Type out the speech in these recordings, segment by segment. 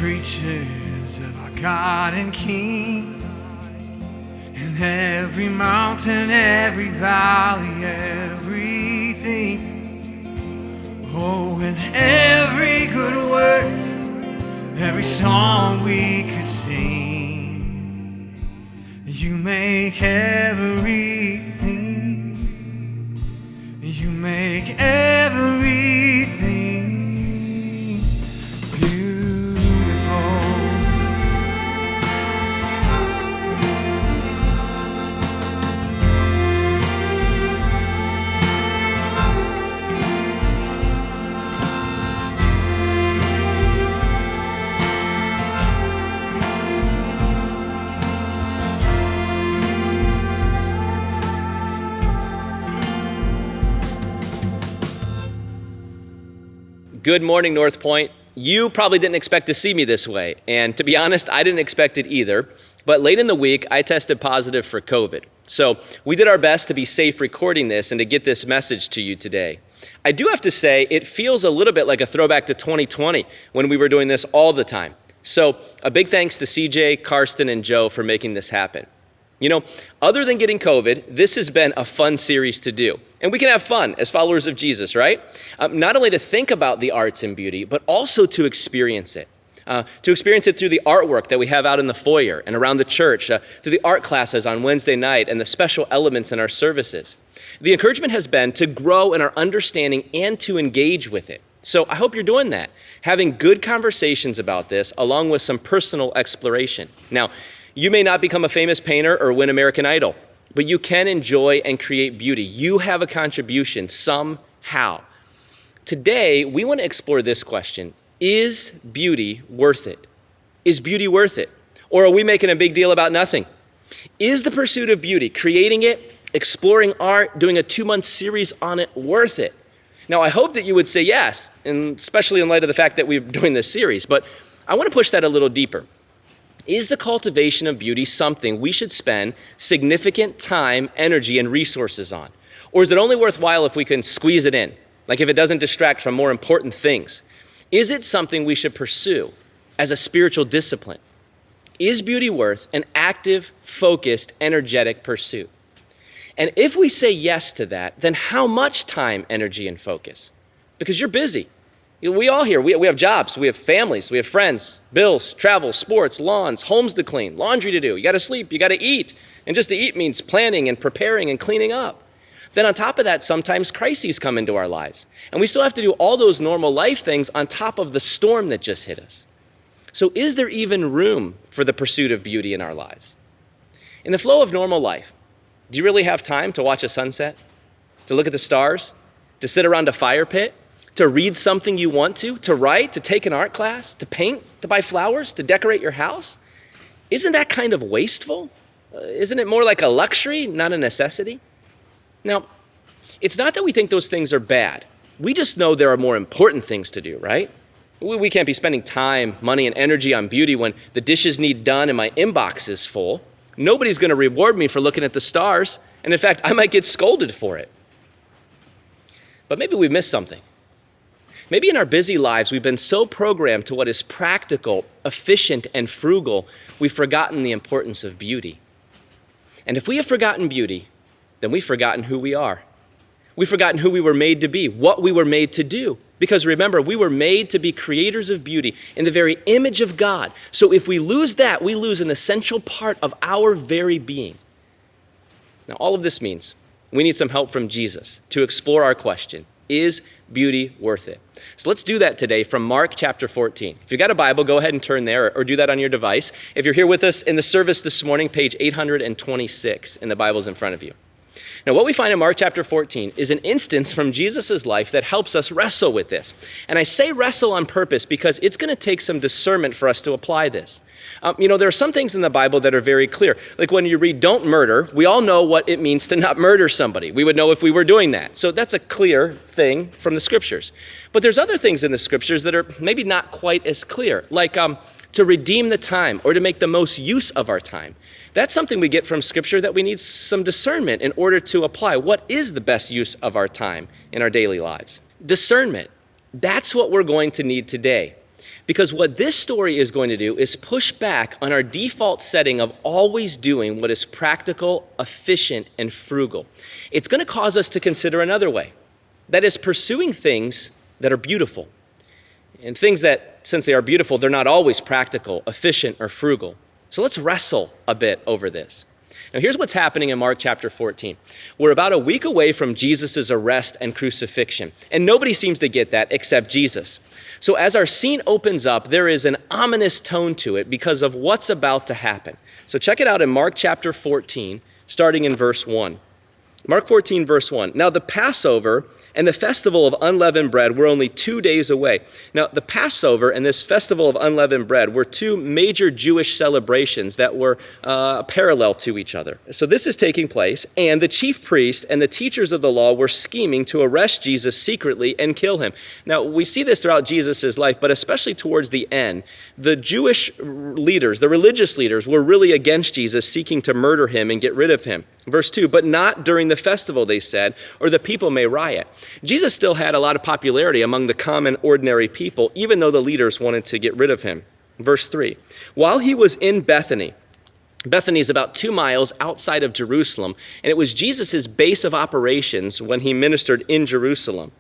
creatures of our God and King, and every mountain, every valley, everything. Oh, and every good word, every song we could sing. You make everything, you make everything beautiful. Good morning, NorthPoint. You probably didn't expect to see me this way, and to be honest, I didn't expect it either. But late in the week, I tested positive for COVID. So we did our best to be safe recording this and to get this message to you today. I do have to say, it feels a little bit like a throwback to 2020 when we were doing this all the time. So a big thanks to CJ, Karsten, and Joe for making this happen. You know, other than getting COVID, this has been a fun series to do. And we can have fun as followers of Jesus, right? Not only to think about the arts and beauty, but also to experience it. To experience it through the artwork that we have out in the foyer and around the church, through the art classes on Wednesday night and the special elements in our services. The encouragement has been to grow in our understanding and to engage with it. So I hope you're doing that, having good conversations about this along with some personal exploration. Now, you may not become a famous painter or win American Idol, but you can enjoy and create beauty. You have a contribution somehow. Today, we want to explore this question. Is beauty worth it? Is beauty worth it? Or are we making a big deal about nothing? Is the pursuit of beauty, creating it, exploring art, doing a 2-month series on it, worth it? Now, I hope that you would say yes, and especially in light of the fact that we're doing this series, but I want to push that a little deeper. Is the cultivation of beauty something we should spend significant time, energy, and resources on? Or is it only worthwhile if we can squeeze it in, like if it doesn't distract from more important things? Is it something we should pursue as a spiritual discipline? Is beauty worth an active, focused, energetic pursuit? And if we say yes to that, then how much time, energy, and focus? Because you're busy. We all here, we have jobs, we have families, we have friends, bills, travel, sports, lawns, homes to clean, laundry to do. You got to sleep, you got to eat. And just to eat means planning and preparing and cleaning up. Then on top of that, sometimes crises come into our lives. And we still have to do all those normal life things on top of the storm that just hit us. So is there even room for the pursuit of beauty in our lives? In the flow of normal life, do you really have time to watch a sunset? To look at the stars? To sit around a fire pit? To read something you want to write, to take an art class, to paint, to buy flowers, to decorate your house? Isn't that kind of wasteful? Isn't it more like a luxury, not a necessity? Now, it's not that we think those things are bad. We just know there are more important things to do, right? We can't be spending time, money, and energy on beauty when the dishes need done and my inbox is full. Nobody's going to reward me for looking at the stars, and in fact, I might get scolded for it. But maybe we've missed something. Maybe in our busy lives, we've been so programmed to what is practical, efficient, and frugal, we've forgotten the importance of beauty. And if we have forgotten beauty, then we've forgotten who we are. We've forgotten who we were made to be, what we were made to do. Because remember, we were made to be creators of beauty in the very image of God. So if we lose that, we lose an essential part of our very being. Now, all of this means we need some help from Jesus to explore our question. Is beauty worth it? So let's do that today from Mark chapter 14. If you've got a Bible, go ahead and turn there or do that on your device. If you're here with us in the service this morning, page 826 in the Bibles in front of you. Now, what we find in Mark chapter 14 is an instance from Jesus' life that helps us wrestle with this. And I say wrestle on purpose because it's going to take some discernment for us to apply this. There are some things in the Bible that are very clear. Like when you read don't murder, we all know what it means to not murder somebody. We would know if we were doing that. So that's a clear thing from the scriptures. But there's other things in the scriptures that are maybe not quite as clear, like to redeem the time or to make the most use of our time. That's something we get from Scripture that we need some discernment in order to apply. What is the best use of our time in our daily lives? Discernment. That's what we're going to need today. Because what this story is going to do is push back on our default setting of always doing what is practical, efficient, and frugal. It's going to cause us to consider another way. That is, pursuing things that are beautiful. And things that, since they are beautiful, they're not always practical, efficient, or frugal. So let's wrestle a bit over this. Now, here's what's happening in Mark chapter 14. We're about a week away from Jesus' arrest and crucifixion, and nobody seems to get that except Jesus. So as our scene opens up, there is an ominous tone to it because of what's about to happen. So check it out in Mark chapter 14, starting in verse 1. Mark 14, verse 1. Now the Passover and the festival of unleavened bread were only 2 days away. Now the Passover and this festival of unleavened bread were two major Jewish celebrations that were parallel to each other. So this is taking place, and the chief priests and the teachers of the law were scheming to arrest Jesus secretly and kill him. Now we see this throughout Jesus' life, but especially towards the end. The Jewish leaders, the religious leaders, were really against Jesus, seeking to murder him and get rid of him. Verse 2, but not during the festival, they said, or the people may riot. Jesus still had a lot of popularity among the common, ordinary people, even though the leaders wanted to get rid of him. Verse 3, while he was in Bethany, Bethany is about 2 miles outside of Jerusalem, and it was Jesus' base of operations when he ministered in Jerusalem.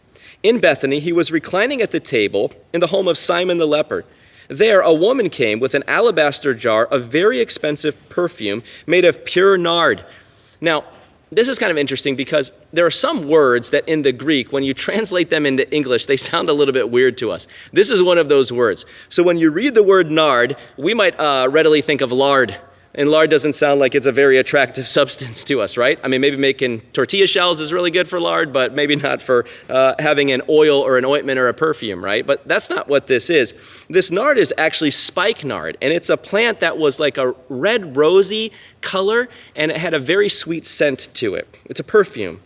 In Bethany, he was reclining at the table in the home of Simon the leper. There, a woman came with an alabaster jar of very expensive perfume made of pure nard. Now, this is kind of interesting because there are some words that in the Greek, when you translate them into English, they sound a little bit weird to us. This is one of those words. So when you read the word nard, we might readily think of lard. And lard doesn't sound like it's a very attractive substance to us, right? I mean, maybe making tortilla shells is really good for lard, but maybe not for having an oil or an ointment or a perfume, right? But that's not what this is. This nard is actually spikenard, and it's a plant that was like a red rosy color, and it had a very sweet scent to it. It's a perfume.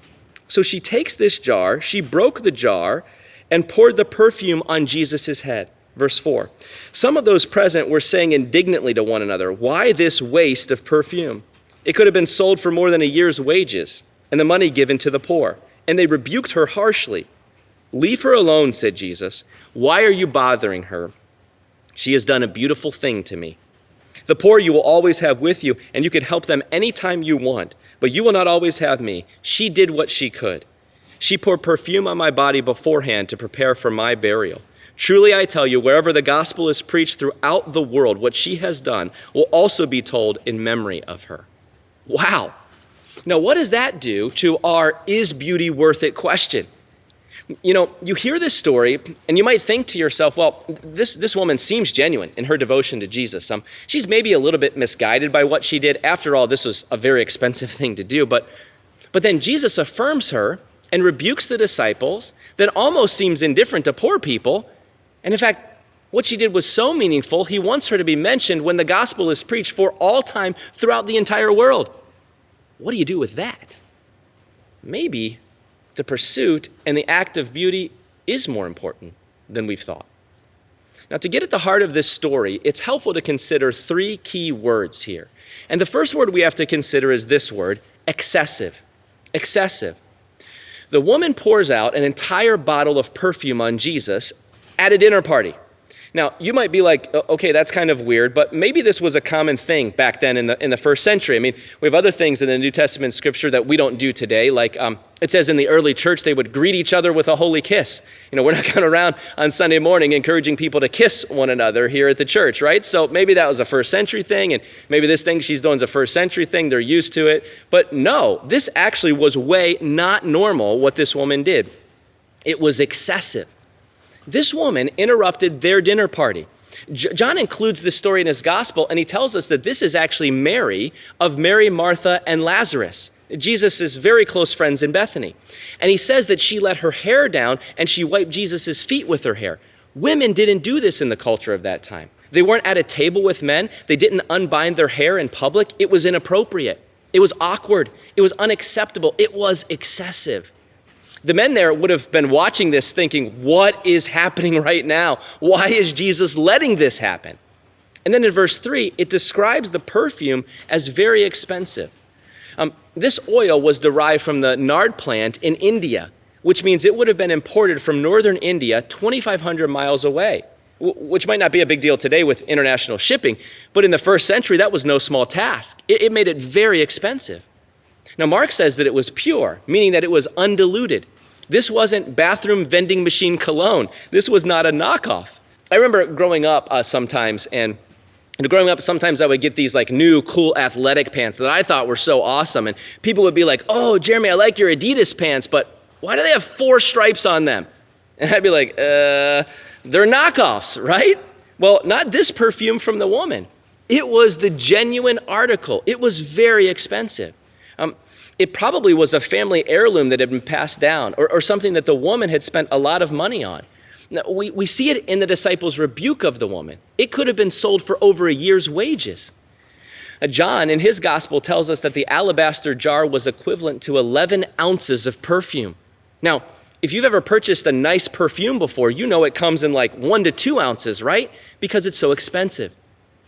So she takes this jar, she broke the jar, and poured the perfume on Jesus' head. Verse 4, some of those present were saying indignantly to one another, why this waste of perfume? It could have been sold for more than a year's wages and the money given to the poor. And they rebuked her harshly. Leave her alone, said Jesus. Why are you bothering her? She has done a beautiful thing to me. The poor you will always have with you, and you can help them anytime you want, but you will not always have me. She did what she could. She poured perfume on my body beforehand to prepare for my burial. Truly I tell you, wherever the gospel is preached throughout the world, what she has done will also be told in memory of her. Wow. Now, what does that do to our is beauty worth it question? You know, you hear this story and you might think to yourself, well, this woman seems genuine in her devotion to Jesus. She's maybe a little bit misguided by what she did. After all, this was a very expensive thing to do. But then Jesus affirms her and rebukes the disciples, then almost seems indifferent to poor people. And in fact, what she did was so meaningful, he wants her to be mentioned when the gospel is preached for all time throughout the entire world. What do you do with that? Maybe the pursuit and the act of beauty is more important than we've thought. Now, to get at the heart of this story, it's helpful to consider 3 key words here. And the first word we have to consider is this word, excessive. Excessive. The woman pours out an entire bottle of perfume on Jesus at a dinner party. Now, you might be like, okay, that's kind of weird, but maybe this was a common thing back then in the first century. I mean, we have other things in the New Testament scripture that we don't do today, like it says in the early church they would greet each other with a holy kiss. You know, we're not going around on Sunday morning encouraging people to kiss one another here at the church, right? So maybe that was a first century thing, and maybe this thing she's doing is a first century thing, they're used to it. But no, this actually was way not normal what this woman did. It was excessive. This woman interrupted their dinner party. John includes this story in his gospel, and he tells us that this is actually Mary of Mary, Martha, and Lazarus, Jesus' very close friends in Bethany. And he says that she let her hair down and she wiped Jesus' feet with her hair. Women didn't do this in the culture of that time. They weren't at a table with men. They didn't unbind their hair in public. It was inappropriate. It was awkward. It was unacceptable. It was excessive. The men there would have been watching this thinking, what is happening right now? Why is Jesus letting this happen? And then in verse 3, it describes the perfume as very expensive. This oil was derived from the nard plant in India, which means it would have been imported from northern India 2,500 miles away. which might not be a big deal today with international shipping, but in the first century, that was no small task. It made it very expensive. Now, Mark says that it was pure, meaning that it was undiluted. This wasn't bathroom vending machine cologne. This was not a knockoff. I remember growing up sometimes I would get these like new cool athletic pants that I thought were so awesome. And people would be like, "Oh, Jeremy, I like your Adidas pants, but why do they have 4 stripes on them?" And I'd be like, they're knockoffs, right? Well, not this perfume from the woman. It was the genuine article. It was very expensive. It probably was a family heirloom that had been passed down or something that the woman had spent a lot of money on. Now, we see it in the disciples' rebuke of the woman. It could have been sold for over a year's wages. John, in his gospel, tells us that the alabaster jar was equivalent to 11 ounces of perfume. Now, if you've ever purchased a nice perfume before, you know it comes in like 1 to 2 ounces, right? Because it's so expensive.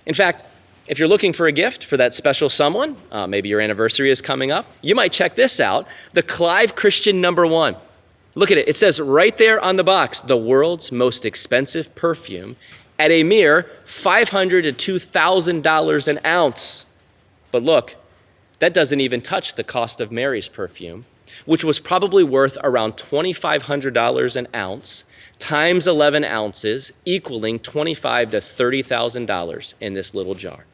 In fact, if you're looking for a gift for that special someone, maybe your anniversary is coming up, you might check this out, the Clive Christian #1. Look at it. It says right there on the box, the world's most expensive perfume at a mere $500 to $2,000 an ounce. But look, that doesn't even touch the cost of Mary's perfume, which was probably worth around $2,500 an ounce, times 11 ounces, equaling $25,000 to $30,000 in this little jar.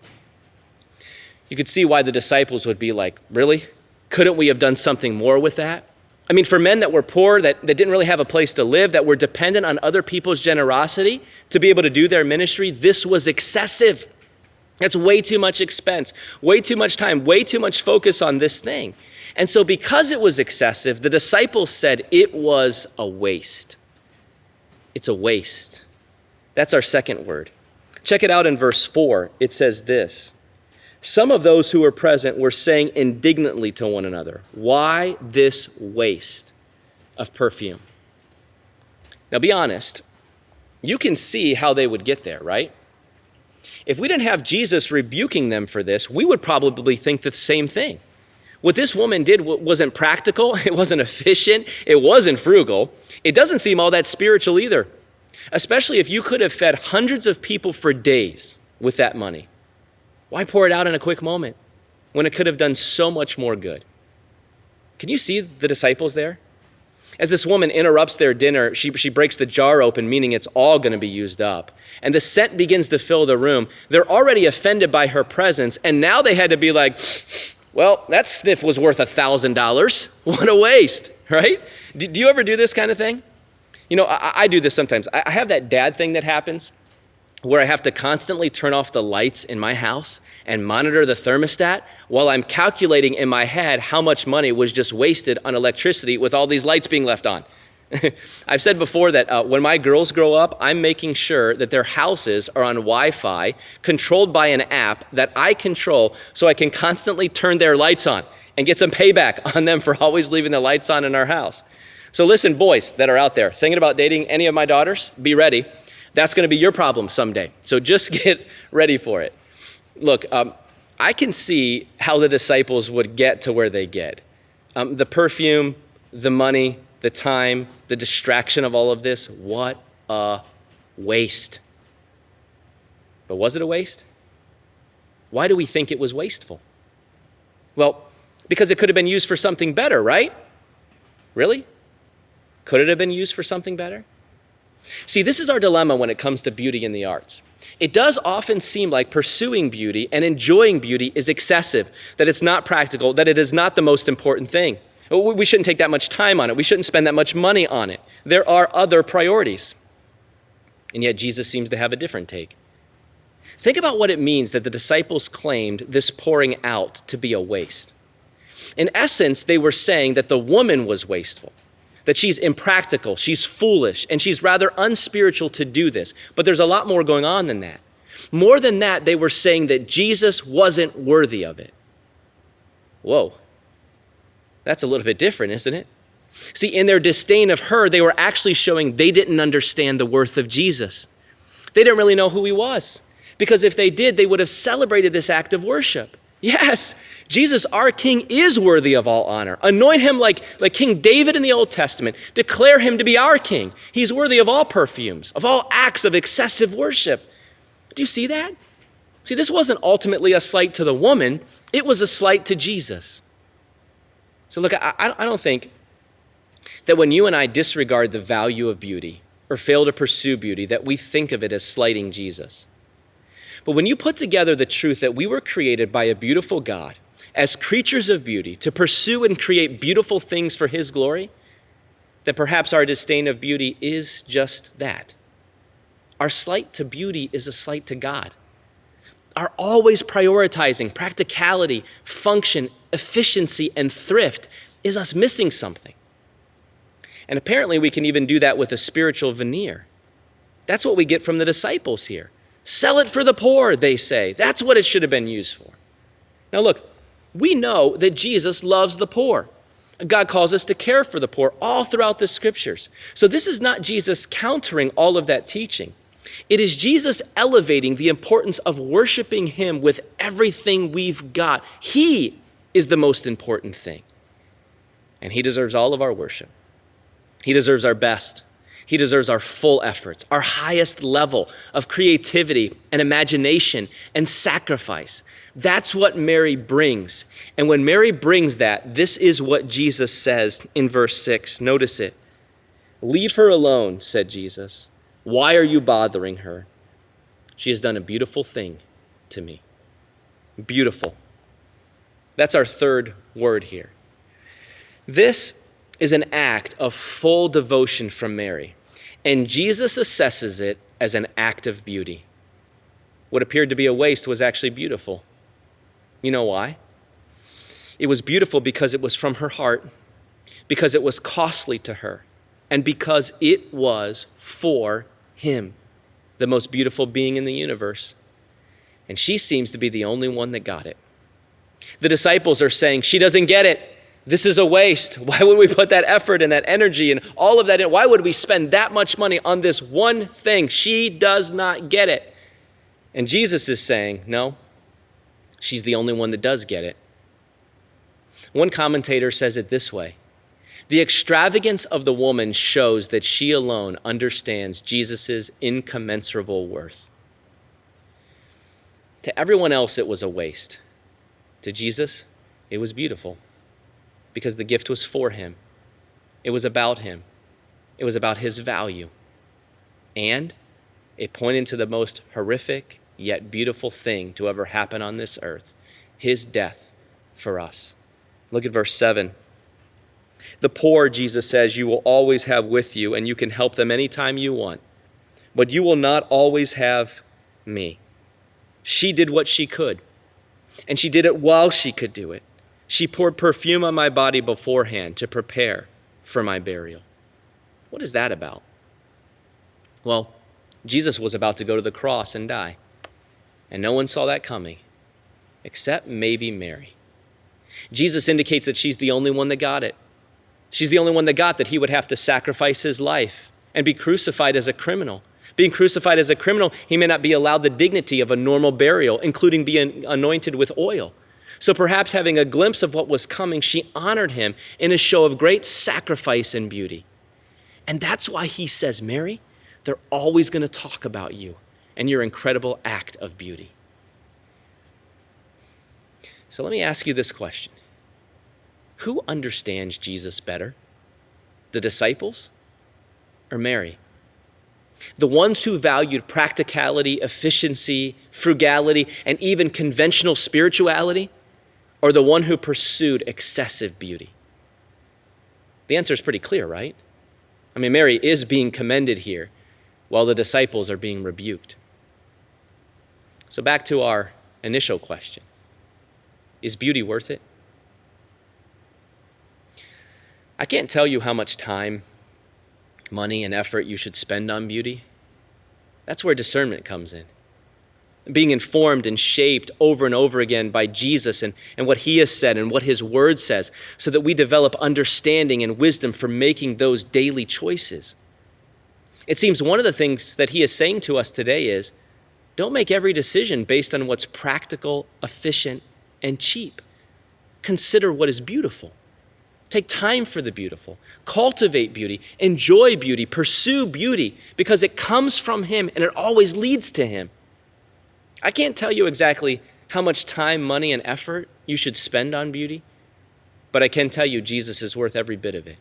You could see why the disciples would be like, really? Couldn't we have done something more with that? I mean, for men that were poor, that didn't really have a place to live, that were dependent on other people's generosity to be able to do their ministry, this was excessive. That's way too much expense, way too much time, way too much focus on this thing. And so because it was excessive, the disciples said it was a waste. It's a waste. That's our second word. Check it out in verse 4. It says this. Some of those who were present were saying indignantly to one another, "Why this waste of perfume?" Now be honest. You can see how they would get there, right? If we didn't have Jesus rebuking them for this, we would probably think the same thing. What this woman did wasn't practical, it wasn't efficient, it wasn't frugal. It doesn't seem all that spiritual either, especially if you could have fed hundreds of people for days with that money. Why pour it out in a quick moment when it could have done so much more good? Can you see the disciples there? As this woman interrupts their dinner, she breaks the jar open, meaning it's all going to be used up. And the scent begins to fill the room. They're already offended by her presence, and now they had to be like, well, that sniff was worth $1,000. What a waste, right? Do you ever do this kind of thing? You know, I do this sometimes. I have that dad thing that happens where I have to constantly turn off the lights in my house and monitor the thermostat while I'm calculating in my head how much money was just wasted on electricity with all these lights being left on. I've said before that when my girls grow up, I'm making sure that their houses are on Wi-Fi controlled by an app that I control so I can constantly turn their lights on and get some payback on them for always leaving the lights on in our house. So listen, boys that are out there thinking about dating any of my daughters, be ready. That's going to be your problem someday. So just get ready for it. Look, I can see how the disciples would get to where they get. The perfume, the money, the time, the distraction of all of this, what a waste. But was it a waste? Why do we think it was wasteful? Well, because it could have been used for something better, right? Really? Could it have been used for something better? See, this is our dilemma when it comes to beauty in the arts. It does often seem like pursuing beauty and enjoying beauty is excessive, that it's not practical, that it is not the most important thing. We shouldn't take that much time on it. We shouldn't spend that much money on it. There are other priorities. And yet Jesus seems to have a different take. Think about what it means that the disciples claimed this pouring out to be a waste. In essence, they were saying that the woman was wasteful, that she's impractical, she's foolish, and she's rather unspiritual to do this. But there's a lot more going on than that. More than that, they were saying that Jesus wasn't worthy of it. Whoa, that's a little bit different, isn't it? See, in their disdain of her, they were actually showing they didn't understand the worth of Jesus. They didn't really know who he was, because if they did, they would have celebrated this act of worship. Yes, Jesus, our King, is worthy of all honor. Anoint him like King David in the Old Testament. Declare him to be our King. He's worthy of all perfumes, of all acts of excessive worship. Do you see that? See, this wasn't ultimately a slight to the woman. It was a slight to Jesus. So look, I don't think that when you and I disregard the value of beauty or fail to pursue beauty, that we think of it as slighting Jesus. But when you put together the truth that we were created by a beautiful God as creatures of beauty to pursue and create beautiful things for his glory, that perhaps our disdain of beauty is just that. Our slight to beauty is a slight to God. Our always prioritizing practicality, function, efficiency, and thrift is us missing something. And apparently we can even do that with a spiritual veneer. That's what we get from the disciples here. Sell it for the poor, they say. That's what it should have been used for. Now look, we know that Jesus loves the poor. God calls us to care for the poor all throughout the scriptures. So this is not Jesus countering all of that teaching. It is Jesus elevating the importance of worshiping him with everything we've got. He is the most important thing. And he deserves all of our worship. He deserves our best. He deserves our full efforts, our highest level of creativity and imagination and sacrifice. That's what Mary brings. And when Mary brings that, this is what Jesus says in verse 6. Notice it. "Leave her alone," said Jesus. "Why are you bothering her? She has done a beautiful thing to me." Beautiful. That's our third word here. This is an act of full devotion from Mary, and Jesus assesses it as an act of beauty. What appeared to be a waste was actually beautiful. You know why? It was beautiful because it was from her heart, because it was costly to her, and because it was for him, the most beautiful being in the universe. And she seems to be the only one that got it. The disciples are saying, she doesn't get it. This is a waste. Why would we put that effort and that energy and all of that in? Why would we spend that much money on this one thing? She does not get it. And Jesus is saying, no, she's the only one that does get it. One commentator says it this way: the extravagance of the woman shows that she alone understands Jesus' incommensurable worth. To everyone else, it was a waste. To Jesus, it was beautiful because the gift was for him. It was about him. It was about his value. And it pointed to the most horrific yet beautiful thing to ever happen on this earth, his death for us. Look at verse 7. "The poor," Jesus says, "you will always have with you, and you can help them anytime you want. But you will not always have me." She did what she could, and she did it while she could do it. She poured perfume on my body beforehand to prepare for my burial. What is that about? Well, Jesus was about to go to the cross and die, and no one saw that coming, except maybe Mary. Jesus indicates that she's the only one that got it. She's the only one that got that he would have to sacrifice his life and be crucified as a criminal. Being crucified as a criminal, he may not be allowed the dignity of a normal burial, including being anointed with oil. So perhaps having a glimpse of what was coming, she honored him in a show of great sacrifice and beauty. And that's why he says, Mary, they're always going to talk about you and your incredible act of beauty. So let me ask you this question. Who understands Jesus better? The disciples or Mary? The ones who valued practicality, efficiency, frugality, and even conventional spirituality, or the one who pursued excessive beauty? The answer is pretty clear, right? I mean, Mary is being commended here while the disciples are being rebuked. So back to our initial question. Is beauty worth it? I can't tell you how much time, money, and effort you should spend on beauty. That's where discernment comes in. Being informed and shaped over and over again by Jesus and what he has said and what his word says, so that we develop understanding and wisdom for making those daily choices. It seems one of the things that he is saying to us today is, don't make every decision based on what's practical, efficient, and cheap. Consider what is beautiful. Take time for the beautiful. Cultivate beauty. Enjoy beauty. Pursue beauty because it comes from him and it always leads to him. I can't tell you exactly how much time, money, and effort you should spend on beauty, but I can tell you Jesus is worth every bit of it.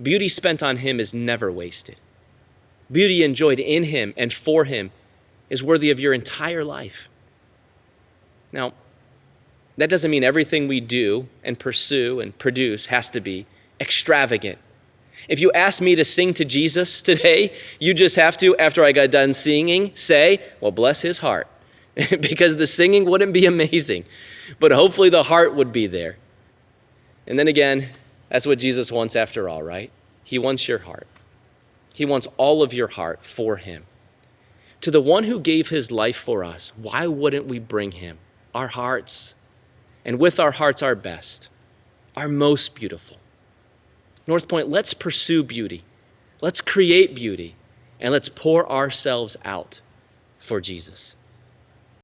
Beauty spent on him is never wasted. Beauty enjoyed in him and for him is worthy of your entire life. Now, that doesn't mean everything we do and pursue and produce has to be extravagant. If you ask me to sing to Jesus today, you just have to, after I got done singing, say, well, bless his heart. Because the singing wouldn't be amazing, but hopefully the heart would be there. And then again, that's what Jesus wants after all, right? He wants your heart. He wants all of your heart for him. To the one who gave his life for us, why wouldn't we bring him our hearts? And with our hearts, our best, our most beautiful. NorthPoint, let's pursue beauty. Let's create beauty. And let's pour ourselves out for Jesus.